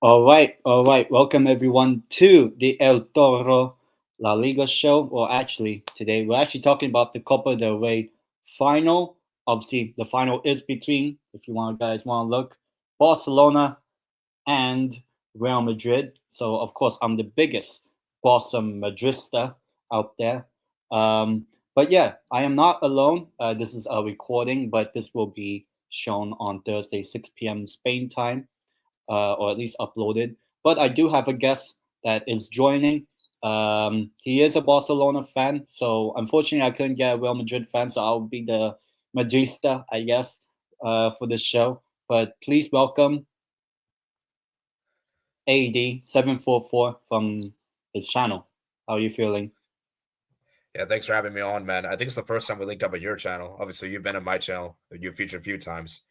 All right. Welcome everyone to the El Toro La Liga show. Well, actually, today we're actually talking about the Copa del Rey final. Obviously, the final is between, if you want guys want to look, Barcelona and Real Madrid. So, of course, I'm the biggest Barca Madrista out there. Um, but yeah, I am not alone. This is a recording, but this will be shown on Thursday, 6 p.m. Spain time, or at least uploaded. But I do have a guest that is joining. He is a Barcelona fan, so unfortunately I couldn't get a Real Madrid fan, so I'll be the Madrista, I guess, for this show. But please welcome AD744 from his channel. How are you feeling? Yeah, thanks for having me on, man. I think it's the first time we linked up on your channel. Obviously, you've been on my channel. You've featured a few times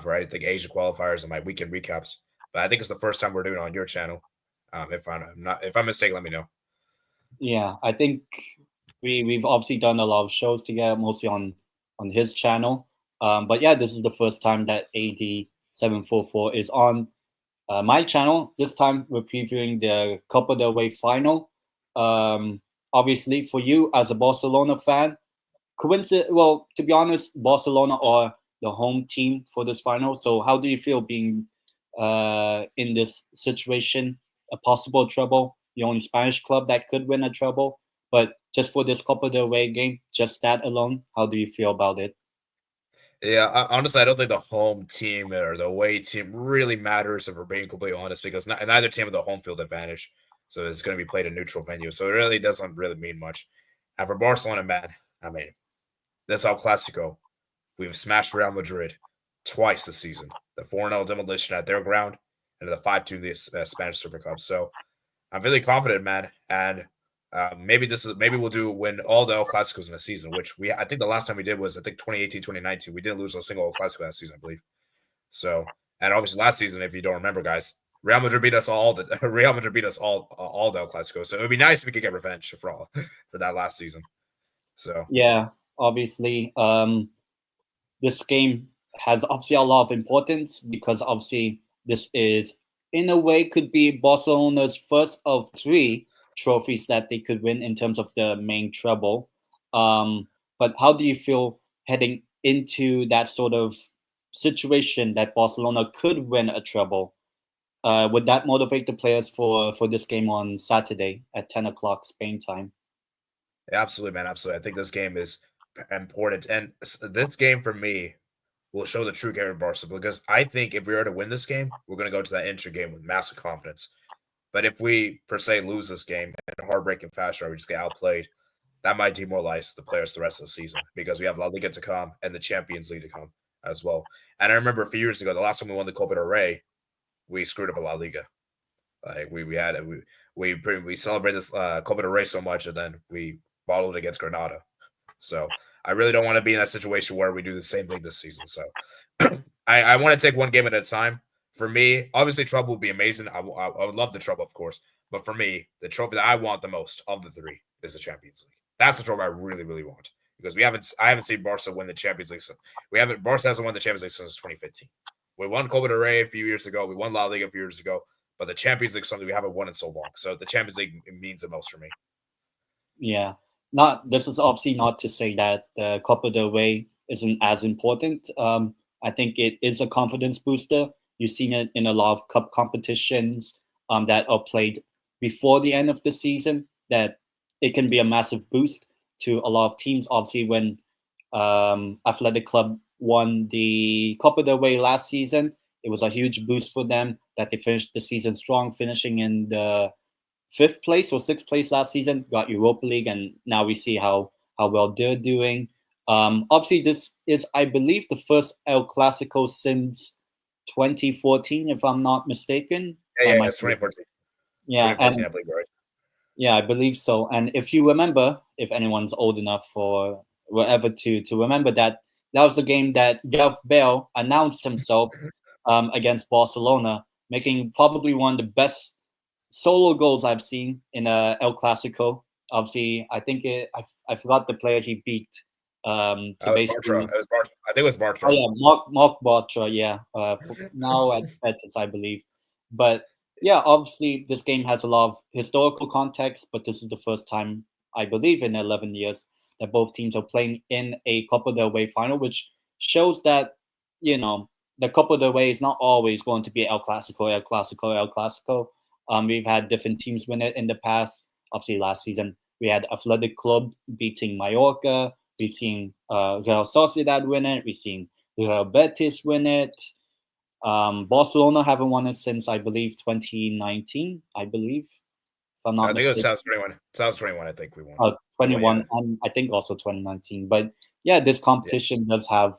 for I think Asia qualifiers and my weekend recaps. But I think it's the first time we're doing it on your channel. If I'm mistaken, let me know. Yeah, I think we've obviously done a lot of shows together, mostly on his channel. But yeah, this is the first time that AD744 is on my channel. This time we're previewing the Copa del Rey final. Um, Obviously, for you as a Barcelona fan, well, to be honest, Barcelona are the home team for this final. So, how do you feel being in this situation? A possible trouble, the only Spanish club that could win a trouble, but just for this Copa del Rey game, just that alone, how do you feel about it? Yeah, honestly, I don't think the home team or the away team really matters if we're being completely honest, because neither team have the home field advantage. So it's going to be played in neutral venue. So it really doesn't really mean much. And for Barcelona, man, I mean, this El Clasico. We've smashed Real Madrid twice this season. The 4-0 demolition at their ground and the 5-2 in the Spanish Super Cup. So I'm really confident, man. And maybe we'll do win all the El Clasicos in a season, which I think the last time we did was I think 2018, 2019. We didn't lose a single El Clasico that season, I believe. So and obviously last season, if you don't remember, guys, Real Madrid beat us all. Real Madrid beat us all the El Clasicos. So it would be nice if we could get revenge for all for that last season. So Yeah, obviously, this game has obviously a lot of importance because obviously this is in a way could be Barcelona's first of three trophies that they could win in terms of the main treble. But how do you feel heading into that sort of situation that Barcelona could win a treble? Would that motivate the players for this game on Saturday at 10 o'clock Spain time? absolutely, man. Absolutely. I think this game is important. And this game for me will show the true character of Barca because I think if we are to win this game, we're going to go to that inter game with massive confidence. But if we, per se, lose this game in a heartbreaking fashion or we just get outplayed, that might demoralize the players the rest of the season because we have La Liga to come and the Champions League to come as well. And I remember a few years ago, the last time we won the Copa del Rey, we screwed up a La Liga. Like we celebrated this Copa del Rey so much, and then we bottled against Granada. So I really don't want to be in that situation where we do the same thing this season. So I want to take one game at a time. For me, obviously, trouble would be amazing. I would love the trouble, of course. But for me, the trophy that I want the most of the three is the Champions League. That's the trophy I really, really want because I haven't seen Barca win the Champions League. Barca hasn't won the Champions League since 2015. We won Copa del Rey a few years ago. We won La Liga a few years ago. But the Champions League is something we haven't won in so long. So the Champions League means the most for me. Yeah, not this is obviously not to say that the Copa del Rey isn't as important. I think it is a confidence booster. You've seen it in a lot of cup competitions that are played before the end of the season. That it can be a massive boost to a lot of teams. Obviously, when Athletic Club won the Copa del Rey last season, it was a huge boost for them that they finished the season strong, finishing in the fifth place or sixth place last season, got Europa League, and now we see how well they're doing. Obviously, this is, I believe, the first El Clasico since 2014, if I'm not mistaken. I Yeah, might it's be. 2014. Yeah, 2014, and I believe, right? yeah, I believe so. And if you remember, if anyone's old enough for whatever to remember that, that was the game that Gareth Bale announced himself against Barcelona, making probably one of the best solo goals I've seen in a El Clasico. Obviously, I think I forgot the player he beat to It was Bartra. basically. It was Bartra. I think it was Oh Bartra. yeah, Mark Bartra. Yeah, now at Betis, I believe. But Yeah, obviously this game has a lot of historical context, but this is the first time I believe in 11 years that both teams are playing in a Copa del Rey final, which shows that you know the Copa del Rey is not always going to be El Clasico, El Clasico, El Clasico. We've had different teams win it in the past. Obviously, last season we had Athletic Club beating Mallorca. We've seen Real Sociedad win it. We've seen Real Betis win it. Barcelona haven't won it since I believe 2019. I believe, if I'm I not think it was mistaken. 2021. 2021, I think we won. 21, and I think also 2019. But yeah, this competition does have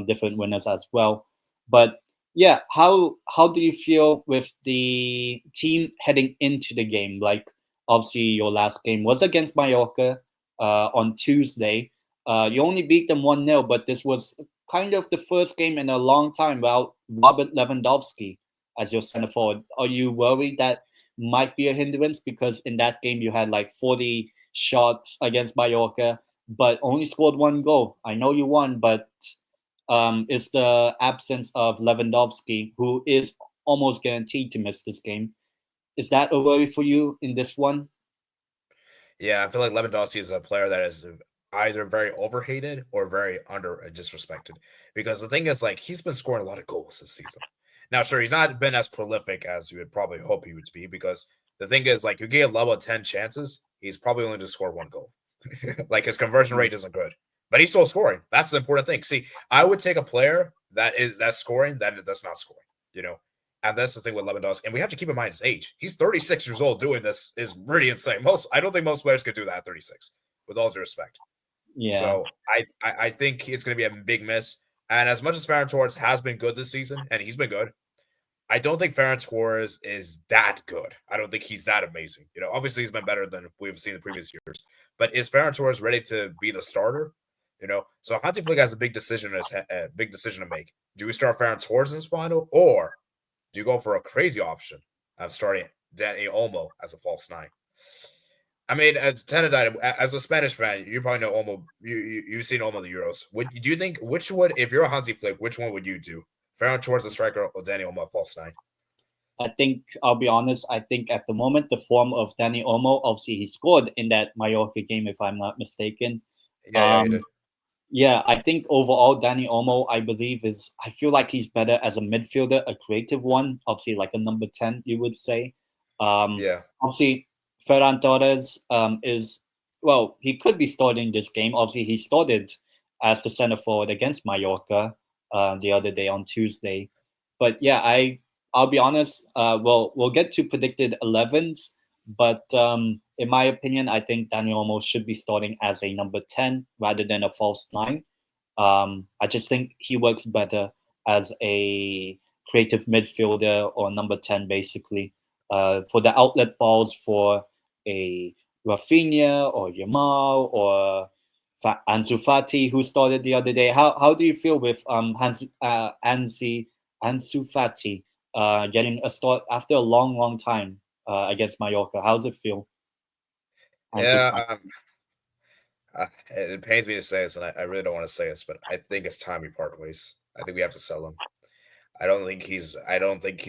different winners as well. But yeah, how do you feel with the team heading into the game? Like, obviously, your last game was against Mallorca on Tuesday. You only beat them 1-0, but this was kind of the first game in a long time without Robert Lewandowski as your center forward. Are you worried that might be a hindrance because in that game you had like 40 shots against Mallorca, but only scored 1 goal? I know you won, but is the absence of Lewandowski, who is almost guaranteed to miss this game, is that a worry for you in this one? Yeah, I feel like Lewandowski is a player that is either very overhated or very under disrespected. Because the thing is, like, he's been scoring a lot of goals this season. Now, sure, he's not been as prolific as you would probably hope he would be. Because the thing is, like, you give level 10 chances, he's probably only to score 1 goal. Like his conversion rate isn't good, but he's still scoring. That's the important thing. See, I would take a player that's scoring that's not scoring. You know, and that's the thing with Lewandowski. And we have to keep in mind his age. He's 36 years old. Doing this is pretty insane. I don't think most players could do that at 36, with all due respect. Yeah, So I think it's going to be a big miss. And as much as Ferran Torres has been good this season, and he's been good, I don't think Ferran Torres is that good. I don't think he's that amazing. You know, obviously he's been better than we've seen in previous years. But is Ferran Torres ready to be the starter? You know, so Hansi Flick has a big decision to make. Do we start Ferran Torres in this final, or do you go for a crazy option of starting Danny Olmo as a false nine? I mean, as a Spanish fan, you probably know Olmo. You've seen Olmo the Euros. Do you think which would, if you're a Hansi Flick, which one would you do? Ferran Torres a striker or Danny Olmo a false nine? I think I'll be honest. I think at the moment the form of Danny Olmo, obviously he scored in that Mallorca game, if I'm not mistaken. Yeah, he did. Yeah, I think overall Danny Olmo, I believe is I feel like he's better as a midfielder, a creative one, obviously like a number 10, you would say. Yeah, Obviously Ferran Torres is well, he could be starting this game. Obviously he started as the center forward against Mallorca the other day on Tuesday. But yeah, I'll be honest, we'll get to predicted 11s, but in my opinion, I think Daniel Olmo should be starting as a number 10 rather than a false nine. I just think he works better as a creative midfielder or number 10, basically. For the outlet balls for a Rafinha or Yamal or Ansu Fati, who started the other day. How do you feel with Ansu Fati getting a start after a long time against Mallorca? How does it feel, Ansu Fati? yeah. It pains me to say this, and I really don't want to say this, but I think it's time we part ways. I think we have to sell him. I don't think he's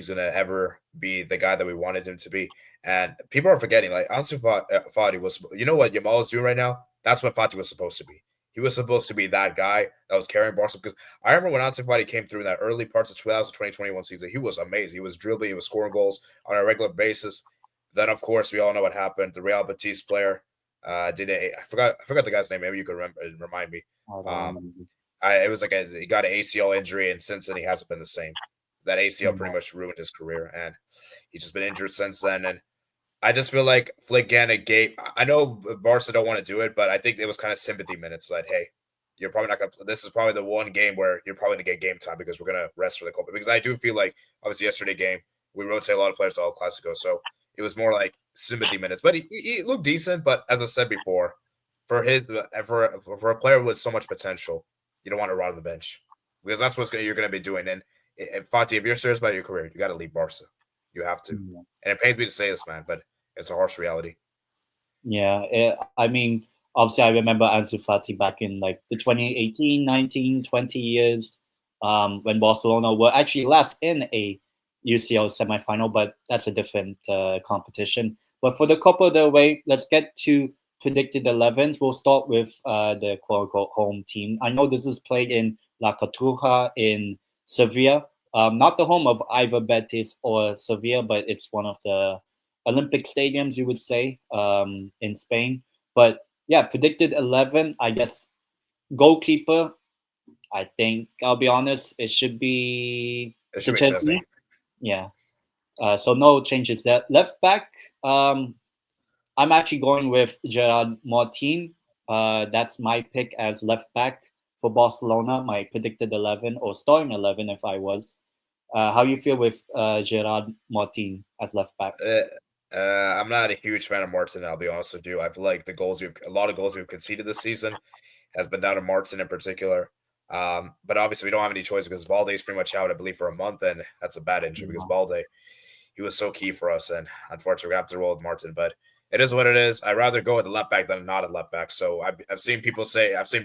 gonna ever be the guy that we wanted him to be. And people are forgetting, like Fati was. You know what Yamal is doing right now? That's what Fati was supposed to be. He was supposed to be that guy that was carrying Barca. Because I remember when Ansu Fati came through in that early parts of 2021 season, he was amazing. He was dribbling, he was scoring goals on a regular basis. Then, of course, we all know what happened. The Real Betis player I forgot the guy's name. Maybe you could remind me. I don't Um, remember. it was like he got an ACL injury, and since then he hasn't been the same. That ACL Yeah. pretty much ruined his career, and he's just been injured since then. And I just feel like Flick Ganna gave. I know Barca don't want to do it, but I think it was kind of sympathy minutes. That hey, you're probably not gonna. This is probably the one game where you're probably gonna get game time because we're gonna rest for the Copa. Because I do feel like obviously yesterday game we rotate a lot of players to El Clasico, so it was more like sympathy minutes. But he looked decent. But as I said before, for a player with so much potential, you don't want to rot on the bench because that's you're going to be doing. And Fati, if you're serious about your career, you got to leave Barca. You have to. Yeah. And it pains me to say this, man, but it's a harsh reality. Yeah, I mean, obviously, I remember Ansu Fati back in like the 2018, 19, 20 years when Barcelona were actually last in a UCL semifinal, but that's a different competition. But for the Copa del Rey, let's get to predicted 11s. We'll start with the quote-unquote home team. I know this is played in La Cartuja in Sevilla. Not the home of either Betis or Sevilla, but it's one of the Olympic stadiums, you would say, in Spain. But yeah, predicted 11, I guess goalkeeper, I think, I'll be honest, it should be It should be Cesny. Szczesny. Yeah. So no changes there. Left back, I'm actually going with Gerard Martin. That's my pick as left back for Barcelona, my predicted 11 or starting 11 if I was. How you feel with Gerard Martin as left back? I'm not a huge fan of Martin. I'll be honest with you. I feel like a lot of goals we've conceded this season has been down to Martin in particular. But obviously we don't have any choice because Balde's pretty much out, I believe, for a month, and that's a bad injury because Balde, he was so key for us, and unfortunately we're gonna have to roll with Martin. But it is what it is. I'd rather go with a left back than not a left back. So I've seen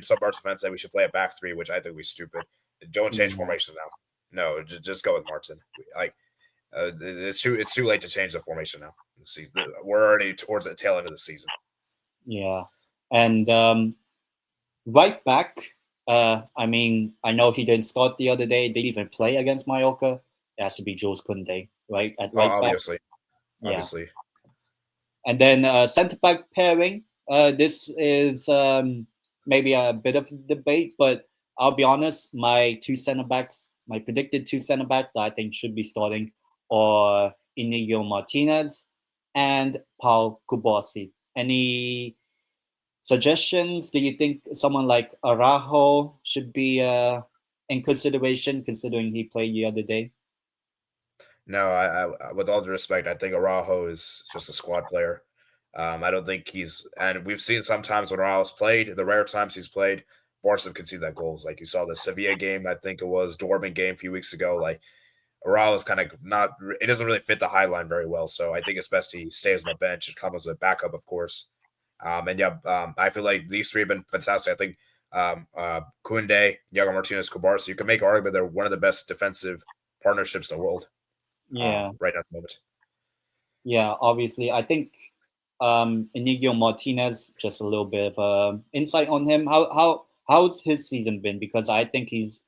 some Barca fans say we should play a back three, which I think we stupid. Don't change formation now. No, just go with Martin. Like it's too late to change the formation now. The season, we're already towards the tail end of the season. Yeah, and right back. I mean, I know he didn't start the other day. Didn't even play against Mallorca. It has to be Jules Koundé, right? At right back. Obviously. And then centre back pairing. This is maybe a bit of debate, but I'll be honest. My predicted two centre backs that I think should be starting are Inigo Martinez and Paul Kubasi. Any suggestions? Do you think someone like Araujo should be in consideration, considering he played the other day? No, I with all due respect, I think Araujo is just a squad player. I don't think and we've seen sometimes when Araujo's played, the rare times he's played, Barca have conceded that goals. Like you saw the Sevilla game, I think it was Dortmund game a few weeks ago. Like Araujo's kind of not, it doesn't really fit the high line very well. So I think it's best he stays on the bench and comes as a backup, of course. I feel like these three have been fantastic. I think Koundé, Yago Martinez, Kobarsi, you can make argument they're one of the best defensive partnerships in the world. Yeah. Right at the moment. Yeah, obviously, I think Inigo Martinez. Just a little bit of insight on him. How's his season been? Because I think he's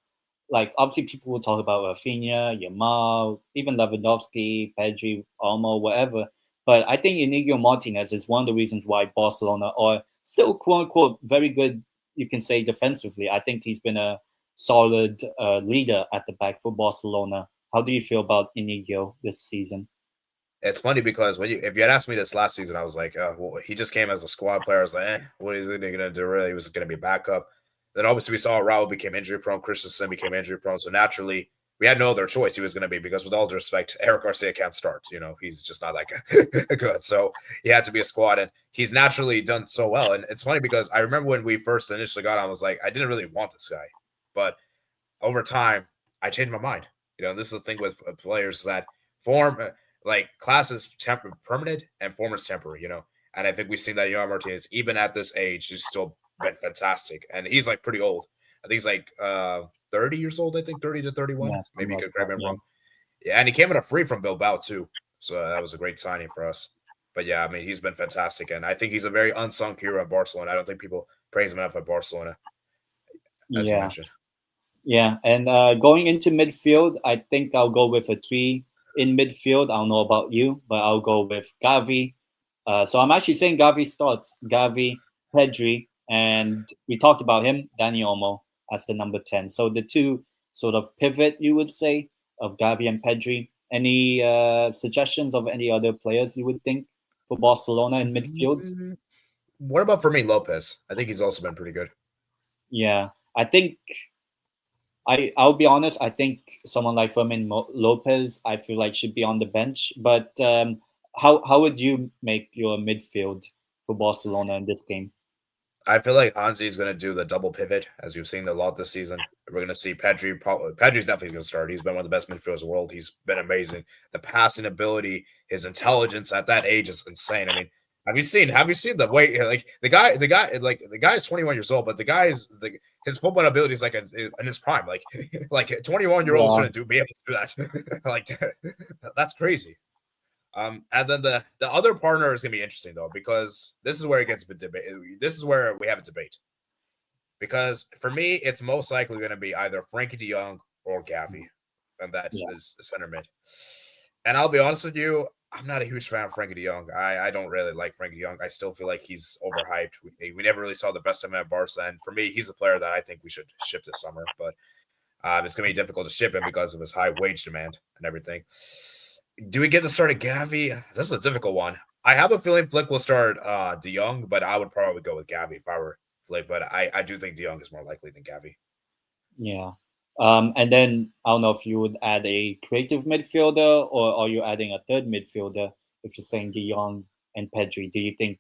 like, obviously people will talk about Rafinha, Yamal, even Lewandowski, Pedri, Olmo, whatever. But I think Inigo Martinez is one of the reasons why Barcelona are still quote unquote very good. You can say defensively. I think he's been a solid leader at the back for Barcelona. How do you feel about Inigo this season? It's funny because if you had asked me this last season, I was like, well, he just came as a squad player. I was like, what is he going to do? Really, he was going to be backup. Then obviously we saw Raul became injury prone, Christensen became injury prone. So naturally, we had no other choice he was going to be because, with all due respect, Eric Garcia can't start. You know, he's just not that good. So he had to be a squad, and he's naturally done so well. And it's funny because I remember when we first initially got on, I was like, I didn't really want this guy, but over time, I changed my mind. You know, this is the thing with players that form like class is permanent and form is temporary. You know, and I think we've seen that Yago Martinez, even at this age, he's still been fantastic, and he's like pretty old. I think he's like 30 years old. I think 30 to 31. Yes, Maybe you could correct me wrong. Yeah, and he came in a free from Bilbao too, so that was a great signing for us. But yeah, I mean, he's been fantastic, and I think he's a very unsung hero at Barcelona. I don't think people praise him enough at Barcelona, as you mentioned. Yeah, and going into midfield, I think I'll go with a three in midfield. I don't know about you, but I'll go with Gavi. So I'm actually saying Gavi starts. Gavi, Pedri, and we talked about him, Dani Olmo, as the number 10. So the two sort of pivot, you would say, of Gavi and Pedri. Any suggestions of any other players you would think for Barcelona in midfield? What about Fermin Lopez? I think he's also been pretty good. Yeah, I think I'll be honest. I think someone like Fermin Lopez, I feel like should be on the bench. But how would you make your midfield for Barcelona in this game? I feel like Hansi is going to do the double pivot, as we've seen a lot this season. We're going to see Pedri. Pedri's definitely going to start. He's been one of the best midfielders in the world. He's been amazing. The passing ability, his intelligence at that age is insane. I mean, Have you seen the way like the guy is 21 years old, but the guy's his football ability is like in his prime. Like 21-year-olds Yeah, shouldn't be able to do that. Like that's crazy. And then the other partner is gonna be interesting though, because this is where it gets a bit debate. This is where we have a debate. Because for me, it's most likely gonna be either Frankie De Jong or Gavi, and that's yeah, is center mid. And I'll be honest with you, I'm not a huge fan of Frankie De Jong. I don't really like Frankie De Jong. I still feel like he's overhyped. We never really saw the best of him at Barca, and for me, he's a player that I think we should ship this summer. But it's going to be difficult to ship him because of his high wage demand and everything. Do we get to start a Gavi? This is a difficult one. I have a feeling Flick will start De Jong, but I would probably go with Gavi if I were Flick. But I do think De Jong is more likely than Gavi. yeah. And then I don't know if you would add a creative midfielder, or are you adding a third midfielder if you're saying De Jong and Pedri? Do you think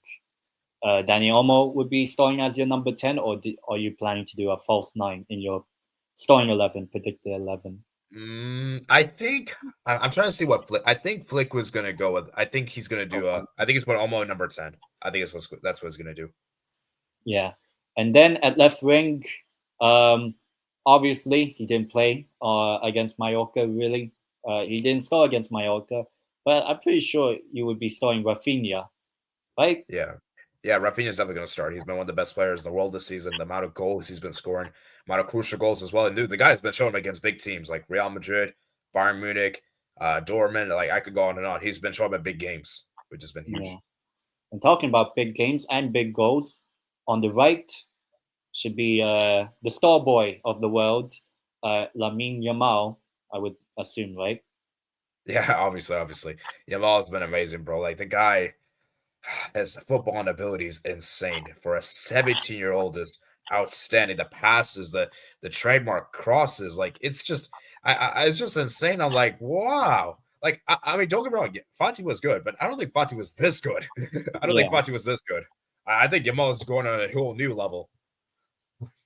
Dani Olmo would be starting as your number 10, or are you planning to do a false 9 in your starting 11, predicted 11? I think I'm trying to see what Flick. I think Flick was gonna go with. I think he's gonna do Okay. a. I think he's put Olmo number 10. I think that's what he's gonna do. Yeah. And then at left wing, um, obviously he didn't play against Mallorca, really. He didn't start against Mallorca, but I'm pretty sure you would be starting Rafinha, right? Yeah, yeah. Rafinha's definitely gonna start. He's been one of the best players in the world this season. The amount of goals he's been scoring, amount of crucial goals as well. And dude, the guy's been showing against big teams like Real Madrid, Bayern Munich, Dortmund. Like I could go on and on. He's been showing up at big games, which has been Yeah. huge. And talking about big games and big goals, on the right should be the star boy of the world, Lamine Yamal, I would assume, right? Yeah, obviously. Yamal has been amazing, bro. Like the guy, his football ability is insane. For a 17-year-old is outstanding. The passes, the trademark crosses, like it's just it's just insane. I'm like, wow. Like I mean, don't get me wrong, Fati was good, but I don't think Fati was this good. I don't think Yeah. Fati was this good. I think Yamal is going on a whole new level.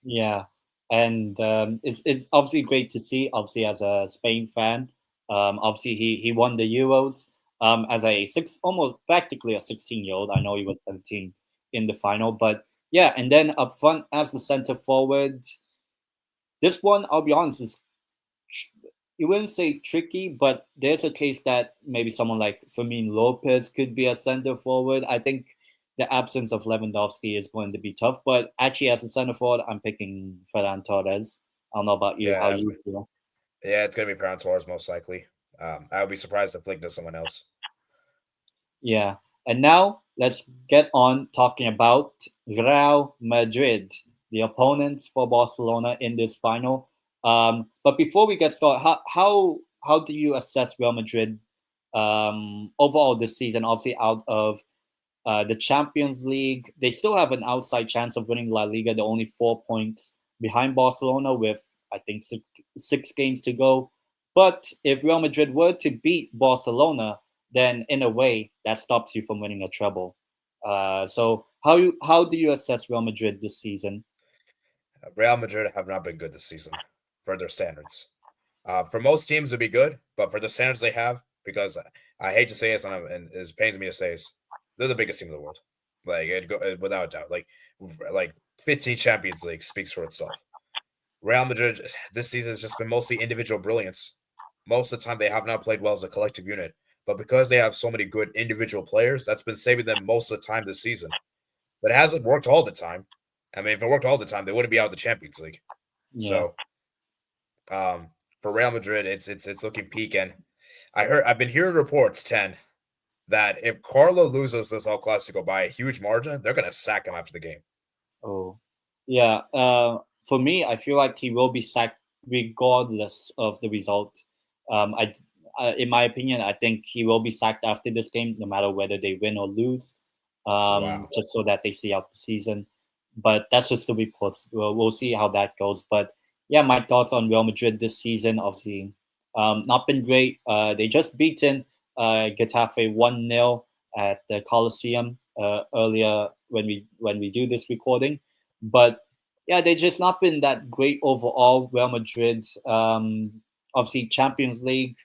Yeah, and it's obviously great to see. Obviously, as a Spain fan, obviously he won the Euros as a almost practically a 16-year-old. I know he was 17 in the final, but yeah. And then up front as the center forward, this one I'll be honest is you wouldn't say tricky, but there's a case that maybe someone like Fermin Lopez could be a center forward. I think the absence of Lewandowski is going to be tough, but actually, as a center forward, I'm picking Ferran Torres. I don't know about you, how Yeah, you feel. yeah, it's gonna be Ferran Torres most likely. I would be surprised if Flick does someone else. Yeah. And now let's get on talking about Real Madrid, the opponents for Barcelona in this final. But before we get started, how do you assess Real Madrid overall this season? Obviously, out of the Champions League, they still have an outside chance of winning La Liga. They're only 4 points behind Barcelona with, I think, six games to go. But if Real Madrid were to beat Barcelona, then in a way that stops you from winning a treble. So how do you assess Real Madrid this season? Real Madrid have not been good this season for their standards. For most teams, it'd be good, but for the standards they have, because I hate to say this, and it pains me to say this, they're the biggest team in the world. Like without a doubt, like 15 Champions League speaks for itself. Real Madrid this season has just been mostly individual brilliance. Most of the time, they have not played well as a collective unit, but because they have so many good individual players, that's been saving them most of the time this season. But it hasn't worked all the time. I mean, if it worked all the time, they wouldn't be out of the Champions League. Yeah. So for Real Madrid, it's looking peak. And I've been hearing reports, 10, that if Carlo loses this El Clasico by a huge margin, they're gonna sack him after the game. Oh, yeah. For me, I feel like he will be sacked regardless of the result. In my opinion, I think he will be sacked after this game, no matter whether they win or lose, Wow. just so that they see out the season. But that's just the reports. We'll see how that goes. But yeah, my thoughts on Real Madrid this season, obviously, not been great. They just beaten Getafe 1-0 at the Coliseum earlier when we do this recording. But yeah, they just not been that great overall. Real Madrid, obviously Champions League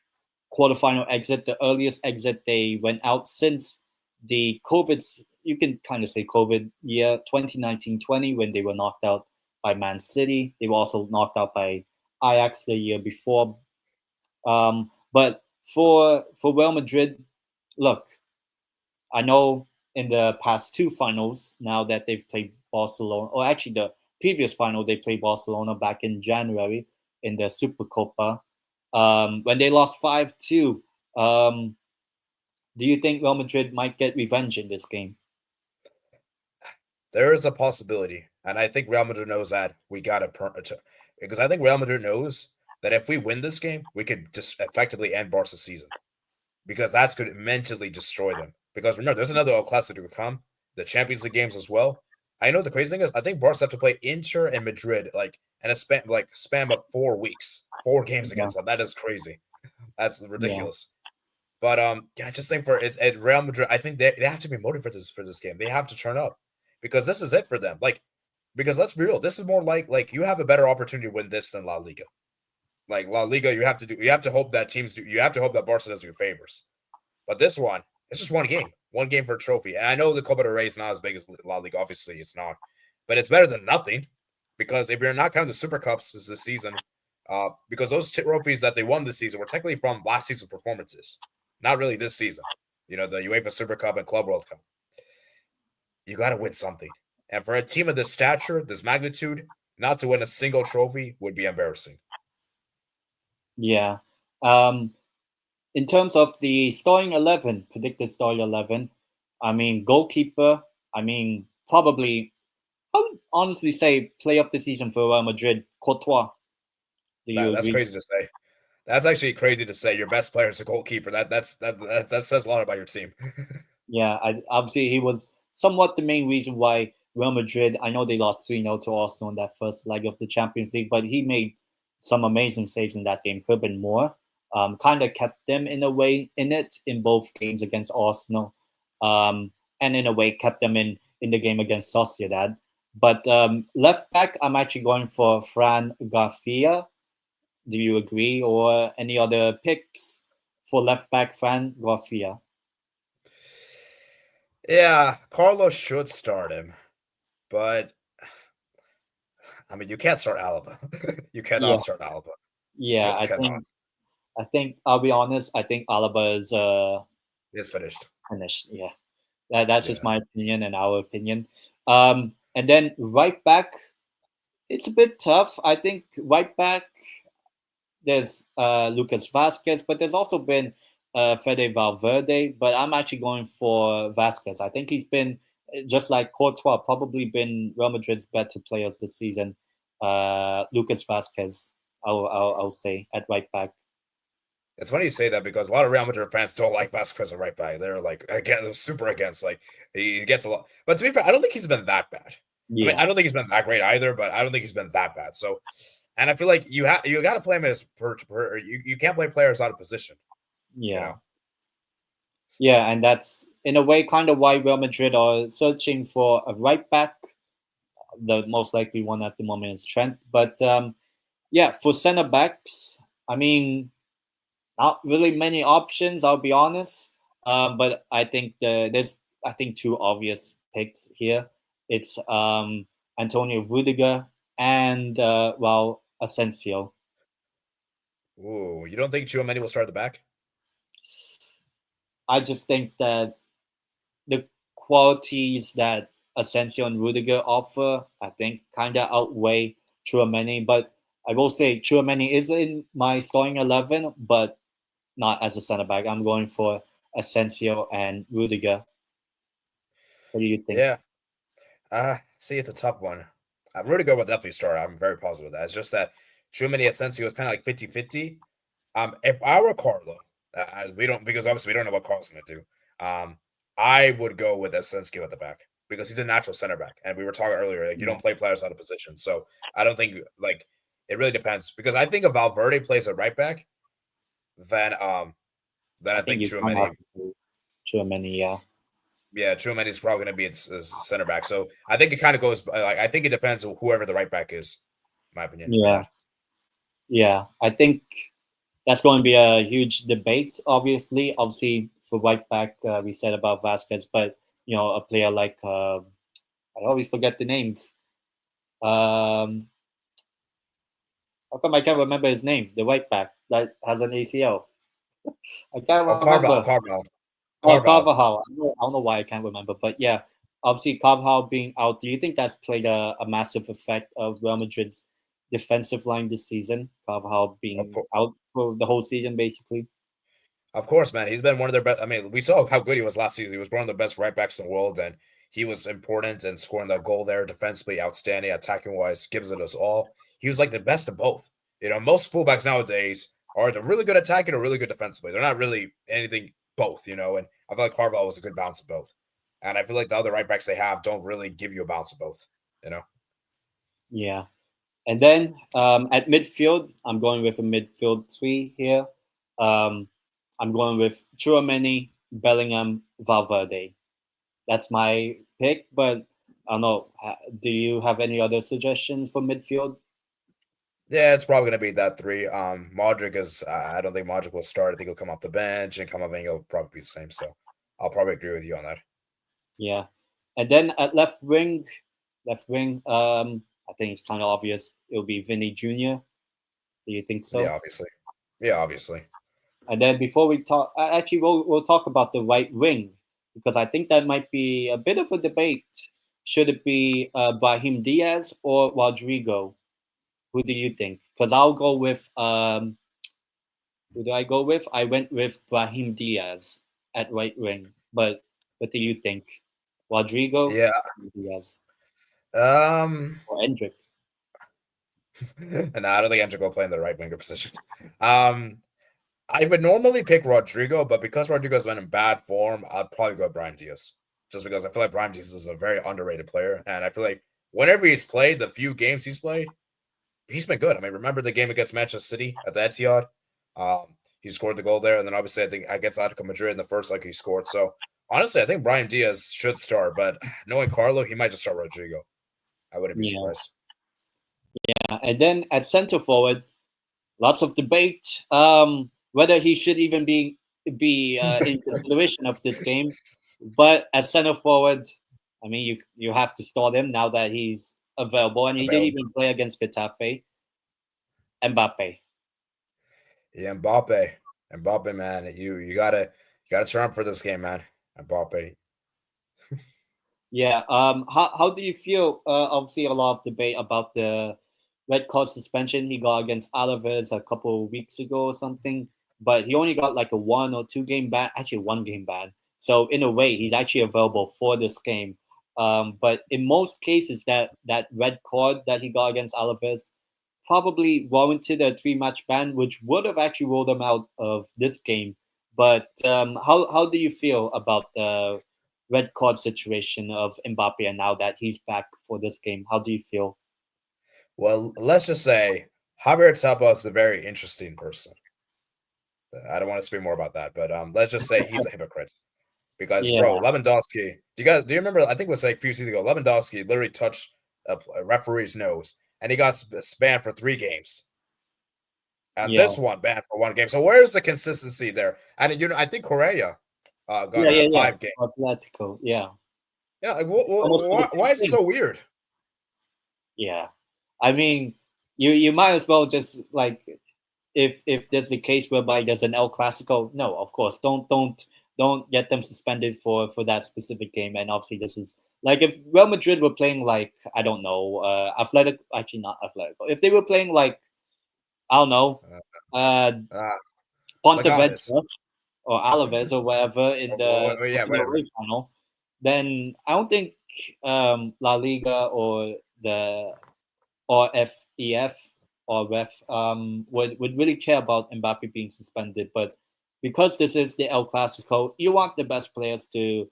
quarterfinal exit, the earliest exit they went out since the COVID you can kind of say COVID year 2019-20 when they were knocked out by Man City. They were also knocked out by Ajax the year before. But for Real Madrid, look, I know in the past two finals now that they've played Barcelona, or actually the previous final they played Barcelona back in January in the Supercopa, when they lost 5-2. Do you think Real Madrid might get revenge in this game? There is a possibility, and I think Real Madrid knows that we got to because I think Real Madrid knows that if we win this game, we could just effectively end Barca's season because that's going to mentally destroy them. Because remember, there's another El Clasico to come, the Champions League games as well. I know the crazy thing is, I think Barca have to play Inter and Madrid in a span of 4 weeks, 4 games Yeah, against them. That is crazy. That's yeah, ridiculous. But yeah, I just think for it at Real Madrid, I think they have to be motivated for this game. They have to turn up because this is it for them. Like, because let's be real, this is more like you have a better opportunity to win this than La Liga. Like La Liga, you have to hope that you have to hope that Barca does you favors. But this one, it's just one game for a trophy. And I know the Copa del Rey is not as big as La Liga, obviously it's not, but it's better than nothing. Because if you're not counting the Super Cups this season, because those trophies that they won this season were technically from last season's performances, not really this season. You know, the UEFA Super Cup and Club World Cup. You got to win something. And for a team of this stature, this magnitude, not to win a single trophy would be embarrassing. yeah. In terms of the starting 11, predicted starting 11, I mean, goalkeeper, I mean, probably, I would honestly say play of the season for Real Madrid, Courtois. Do you That's agree? crazy to say. That's actually crazy to say. Your best player is a goalkeeper. That says a lot about your team. Yeah, obviously he was somewhat the main reason why Real Madrid. I know they lost 3-0 to Arsenal in that first leg of the Champions League, but he made some amazing saves in that game. Could have been more. Kind of kept them in a way in it in both games against Arsenal, and in a way kept them in the game against Sociedad. But left back, I'm actually going for Fran Garcia. Do you agree, or any other picks for left back, Fran Garcia? Yeah, Carlos should start him, but I mean, you can't start Alaba. You cannot Yeah, start Alaba. You yeah. just cannot. I think I'll be honest. I think Alaba is It's finished. finished. Yeah, that's just Yeah. my opinion and our opinion. And then right back, it's a bit tough. I think right back there's Lucas Vasquez, but there's also been Fede Valverde. But I'm actually going for Vasquez. I think he's been just like Courtois, probably been Real Madrid's better players this season. Lucas Vasquez, I'll say at right back. It's funny you say that because a lot of Real Madrid fans don't like Vasquez at right back. They're like again super against. Like he gets a lot. But to be fair, I don't think he's been that bad. I mean, Yeah, I don't think he's been that great either, but I don't think he's been that bad. So, and I feel like you got to play him as you can't play players out of position. You yeah. know. Yeah, and that's in a way kind of why Real Madrid are searching for a right back. The most likely one at the moment is Trent. But yeah, for center backs, I mean, not really many options. I'll be honest. But I think there's I think two obvious picks here. It's Antonio Rudiger and well Asensio. Ooh, you don't think Chouameni will start at the back? I just think that the qualities that Asensio and Rudiger offer, I think, kind of outweigh Chouameni. But I will say Chouameni is in my starting 11, but not as a center back. I'm going for Asensio and Rudiger. What do you think? Yeah. See, it's a tough one. Rudiger will definitely start. I'm very positive of that. It's just that Chouameni Asensio is kind of like 50-50. If I were Carlo, we don't because obviously we don't know what Carlo's going to do. I would go with Asensio at the back because he's a natural center back, and we were talking earlier. Like you Yeah, don't play players out of position, so I don't think like it really depends because I think if Valverde plays at right back, then then I I think think you kind of Chouameni, have to do Chouameni. Yeah, yeah, Chouameni is probably going to be its center back. So I think it kind of goes like I think it depends on whoever the right back is, in my opinion, for yeah, that. yeah. I think that's going to be a huge debate. Obviously for right back, we said about Vasquez, but a player like I always forget the names. Um, how come I can't remember his name? The right back that has an ACL. I can't Oh, remember. Oh, Carval. Carvajal. I don't know why I can't remember, but yeah, obviously Carvajal being out. Do you think that's played a massive effect of Real Madrid's defensive line this season? Carvajal Of being course. out for the whole season, basically. Of course, man. He's been one of their best. I mean, we saw how good he was last season. He was one of the best right backs in the world, and he was important and scoring that goal there, defensively outstanding, attacking wise, gives it us all. He was like the best of both. Most fullbacks nowadays are either really good attacking or really good defensively. They're not really anything both, and I feel like Carvalho was a good balance of both. And I feel like the other right backs they have don't really give you a balance of both, you know? Yeah. And then at midfield, I'm going with a midfield three here. Um, I'm going with Chouameni, Bellingham, Valverde. That's my pick, but I don't know. Do you have any other suggestions for midfield? Yeah, it's probably gonna be that three. Modric is. I don't think Modric will start. I think he'll come off the bench, and Camavinga will probably be the same. So I'll probably agree with you on that. Yeah. And then at left wing, I think it's kind of obvious. It'll be Vinny Jr. Do you think Yeah, so? obviously. Yeah, obviously. And then before we talk, actually, we'll talk about the right wing because I think that might be a bit of a debate. Should it be Brahim Diaz or Rodrigo? Who do you think? Because I'll go with who do I go with? I went with Brahim Diaz at right wing. But what do you think? Rodrigo, Yeah. Diaz, Um. or Endrick? And I don't think Endrick will play in the right winger position. Um. I would normally pick Rodrigo, but because Rodrigo's been in bad form, I'd probably go Brian Diaz. Just because I feel like Brian Diaz is a very underrated player, and I feel like whenever he's played, the few games he's played, he's been good. I mean, remember the game against Manchester City at the Etihad? He scored the goal there, and then obviously I think against Atletico Madrid in the first leg he scored. So honestly, I think Brian Diaz should start, but knowing Carlo, he might just start Rodrigo. I wouldn't be Yeah. surprised. And then at center forward, lots of debate whether he should even be in consideration of this game. But at center forward, I mean, you have to start him now that he's available, and he did Available. even play against Getafe. Mbappe. Yeah, Mbappe, man, you gotta turn up for this game, man. Mbappe. Yeah. How do you feel? Obviously, a lot of debate about the red card suspension he got against Alaves a couple of weeks ago or something. But he only got like a 1 or 2 game ban. Actually, 1 game ban. So in a way, he's actually available for this game. But in most cases, that red card that he got against Alaves probably warranted a 3 match ban, which would have actually ruled him out of this game. But how do you feel about the red card situation of Mbappe and now that he's back for this game? How do you feel? Well, let's just say Javier Tebas is a very interesting person. I don't want to speak more about that, but let's just say he's a hypocrite. Because, Yeah, bro, Lewandowski, do you remember? I think it was like a few seasons ago. Lewandowski literally touched a referee's nose, and he got banned for 3 games. And yeah, this one banned for 1 game. So where's the consistency there? And I think Correa got yeah, a yeah, yeah. 5 game. Atletico, yeah. Yeah, like Almost for the same why is it thing. so weird? Yeah, I mean, you might as well just like if there's the case whereby there's an El Clasico, no, of course, don't get them suspended for that specific game. And obviously, this is like if Real Madrid were playing like I don't know, Athletic, actually not Atletico. If they were playing like I don't know, Uh, uh, uh, Pontevedra Leganes. or Alaves or wherever in the Yeah, Copa del whatever. Rey final, then I don't think La Liga or the or FEF or REF would really care about Mbappe being suspended. But because this is the El Clasico, you want the best players to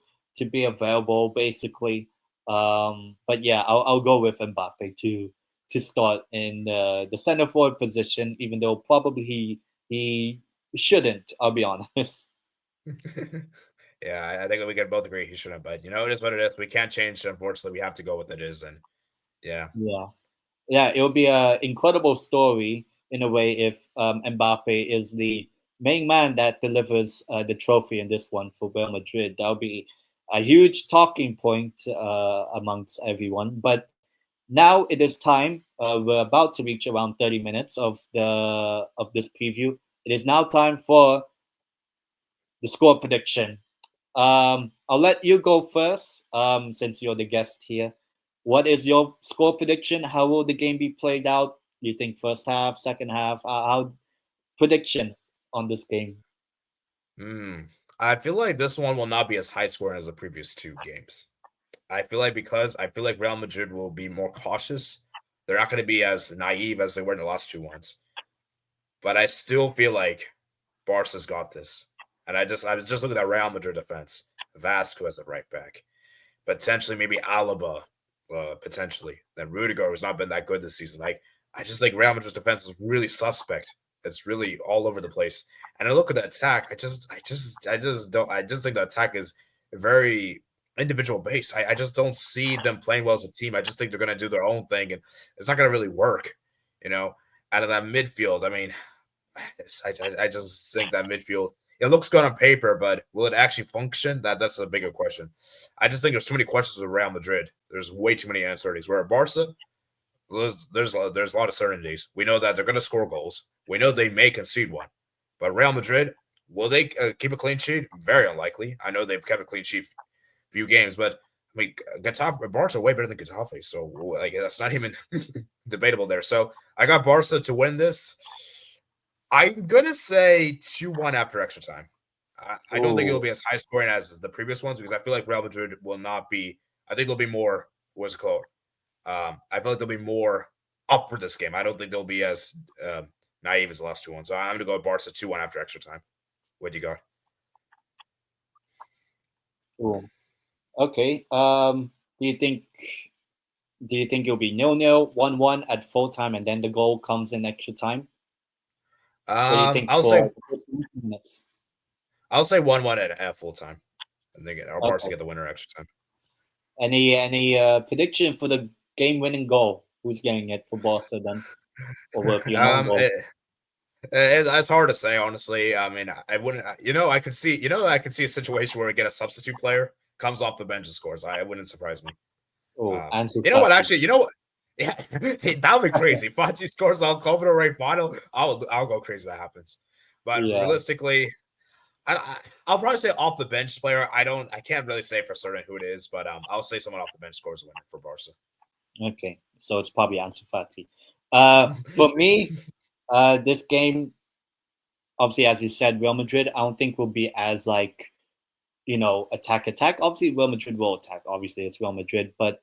be available, basically. But yeah, I'll go with Mbappe to start in the center forward position, even though probably he shouldn't. I'll be honest. Yeah, I think we can both agree he shouldn't, but it is what it is. We can't change it, unfortunately. We have to go with it is, and yeah. Yeah. Yeah, it would be an incredible story in a way if Mbappe is the main man that delivers the trophy in this one for Real Madrid. That would be a huge talking point amongst everyone. But now it is time. We're about to reach around 30 minutes of this preview. It is now time for the score prediction. I'll let you go first, since you're the guest here. What is your score prediction? How will the game be played out? Do you think first half, second half? How prediction on this game? Hmm. I feel like this one will not be as high scoring as the previous two games. I feel like Real Madrid will be more cautious. They're not going to be as naive as they were in the last two ones. But I still feel like Barca's got this. And I was just looking at Real Madrid defense. Vasco as a right back. Potentially maybe Alaba, potentially. Then Rudiger has not been that good this season. Like I just think Real Madrid's defense is really suspect. It's really all over the place. And I look at the attack. I just think the attack is very individual based. I just don't see them playing well as a team. I just think they're going to do their own thing, and it's not going to really work. You know, out of that midfield. I mean, I just think that midfield it looks good on paper, but will it actually function? That's a bigger question. I just think there's too many questions with Real Madrid. There's way too many uncertainties. Where at Barca, there's a lot of certainties. We know that they're going to score goals. We know they may concede one, but Real Madrid will they keep a clean sheet? Very unlikely. I know they've kept a clean sheet few games, but I mean, Getafe, Barca are way better than Getafe, so like that's not even debatable there. So I got Barca to win this. I'm gonna say 2-1 after extra time. I don't think it'll Oh, be as high scoring as the previous ones because I feel like Real Madrid will not be. I think they'll be more. What's it called? I feel like they'll be more up for this game. I don't think they'll be as naive as the last two ones. So I'm gonna go with Barca 2-1 after extra time. What do you got? oh. Okay. Do you think it'll be 0-0, 1-1 at full time, and then the goal comes in extra time? What do you think I'll for say the first 90 minutes? 1-1 at full time. And they get our Barca Okay. get the winner extra time. Any prediction for the game-winning goal? Who's getting it for Barca then, or will it be an own Um, goal? it, it's hard to say, honestly. I mean, I wouldn't. I could see a situation where we get a substitute player comes off the bench and scores. It wouldn't surprise me. Oh, Ansu You know what? Fati. Actually, you know what? Yeah, that would be crazy. If Fati scores on Copa del Rey final, I'll go crazy if that happens. But Yeah. realistically, I'll probably say off the bench player. I can't really say for certain who it is, but I'll say someone off the bench scores a winner for Barca. Okay. So it's probably Ansu Fati. For me, this game, obviously, as you said, Real Madrid, I don't think will be as like, attack. Obviously, Real Madrid will attack. Obviously, it's Real Madrid. But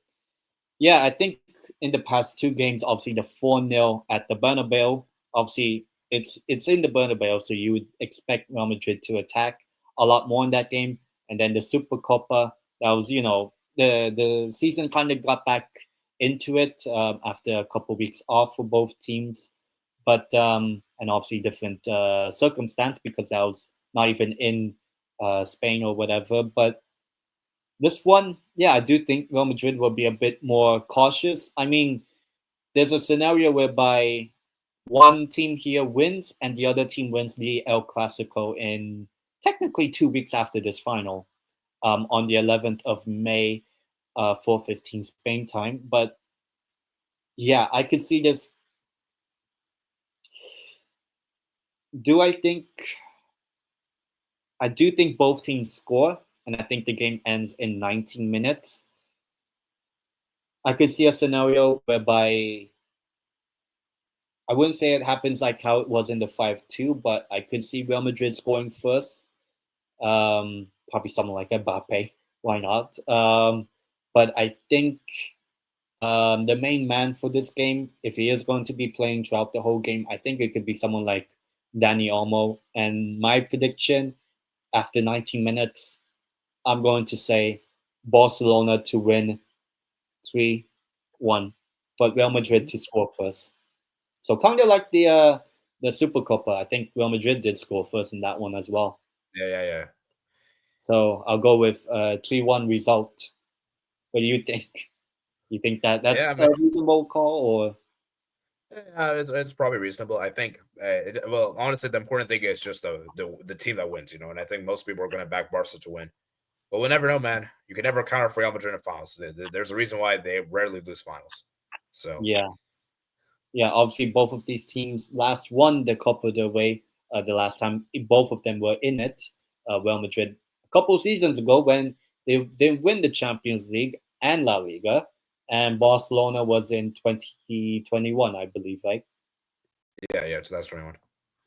yeah, I think in the past two games, obviously the 4-0 at the Bernabeu, obviously it's in the Bernabeu, so you would expect Real Madrid to attack a lot more in that game. And then the Super Copa, that was, the season kind of got back into it after a couple of weeks off for both teams. But and obviously different circumstance because that was not even in Spain or whatever. But this one, yeah, I do think Real Madrid will be a bit more cautious. I mean, there's a scenario whereby one team here wins and the other team wins the El Clasico in technically 2 weeks after this final, on the 11th of May, 4:15 Spain time. But yeah, I could see this. Do I think? I do think both teams score, and I think the game ends in 19 minutes. I could see a scenario whereby I wouldn't say it happens like how it was in the 5-2, but I could see Real Madrid scoring first. Probably someone like Mbappe. Why not? But I think the main man for this game, if he is going to be playing throughout the whole game, I think it could be someone like Danny Olmo. And my prediction after 19 minutes, I'm going to say Barcelona to win 3-1, but Real Madrid to score first. So kind of like the Super Copa. I think Real Madrid did score first in that one as well. Yeah. So I'll go with 3-1 result. What do you think? You think that Yeah, that's I a mean, reasonable call, or it's probably reasonable. I think. Honestly, the important thing is just the team that wins, and I think most people are going to back Barca to win. But we'll never know, man. You can never count for Real Madrid in finals. There's a reason why they rarely lose finals. So Yeah, yeah. Obviously, both of these teams last won the Copa del Rey the last time both of them were in it. Real Madrid a couple of seasons ago when they didn't win the Champions League and La Liga, and Barcelona was in 2021, I believe, right? yeah, 2021.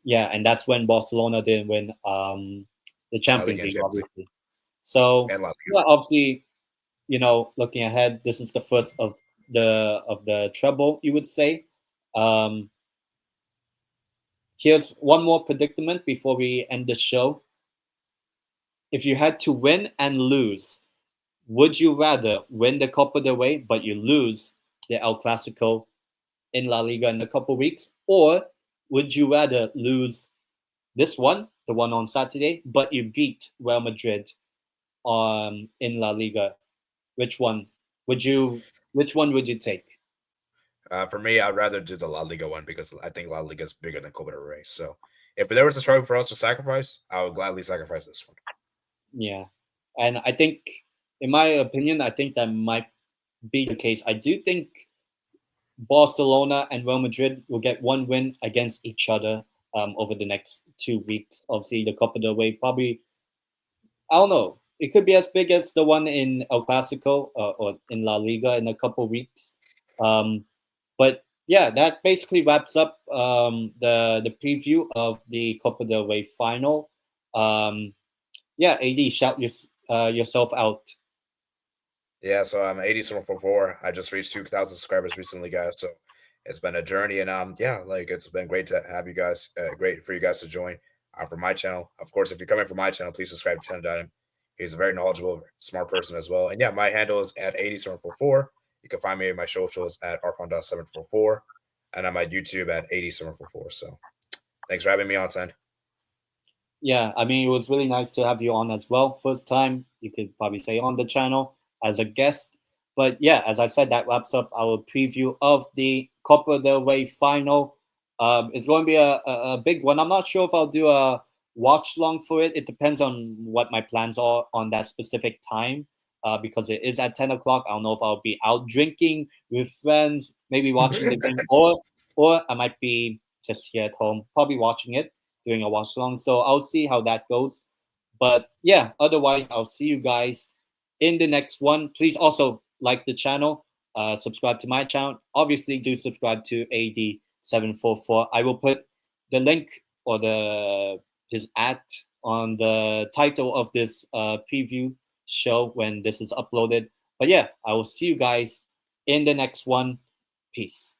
Yeah, and that's when Barcelona didn't win the La Champions Liga and League, Champions League obviously. So and La Liga. yeah, obviously, looking ahead, this is the first of the treble, you would say. Um, Here's one more predicament before we end the show. If you had to win and lose, would you rather win the Copa del Rey but you lose the El Clasico in La Liga in a couple weeks, or would you rather lose this one, the one on Saturday, but you beat Real Madrid in La Liga? Which one would you? Which one would you take? For me, I'd rather do the La Liga one because I think La Liga is bigger than Copa del Rey. So if there was a struggle for us to sacrifice, I would gladly sacrifice this one. Yeah, and I think, in my opinion, I think that might be the case. I do think Barcelona and Real Madrid will get one win against each other over the next 2 weeks. Obviously, the Copa del Rey probably, I don't know. It could be as big as the one in El Clasico or in La Liga in a couple weeks. Um, but yeah, that basically wraps up the preview of the Copa del Rey final. Yeah, AD, shout yourself out. Yeah, so I'm 8744. I just reached 2,000 subscribers recently, guys. So it's been a journey, and yeah, like it's been great to have you guys. Great for you guys to join from my channel. Of course, if you're coming from my channel, please subscribe to tendeitem. He's a very knowledgeable, smart person as well. And yeah, my handle is at 8744. You can find me in my socials at arpon.744 and on my YouTube at 8744. So thanks for having me on, Ten. Yeah, I mean, it was really nice to have you on as well. First time, you could probably say, on the channel as a guest. But yeah, as I said, that wraps up our preview of the Copa del Rey final. It's going to be a big one. I'm not sure if I'll do a watch long for it. It depends on what my plans are on that specific time. Because it is at 10 o'clock. I don't know if I'll be out drinking with friends, maybe watching the game, or I might be just here at home, probably watching it, doing a watch along. So I'll see how that goes. But yeah, otherwise, I'll see you guys in the next one. Please also like the channel, subscribe to my channel. Obviously, do subscribe to AD744. I will put the link or his at on the title of this preview show when this is uploaded. But yeah, I will see you guys in the next one. Peace.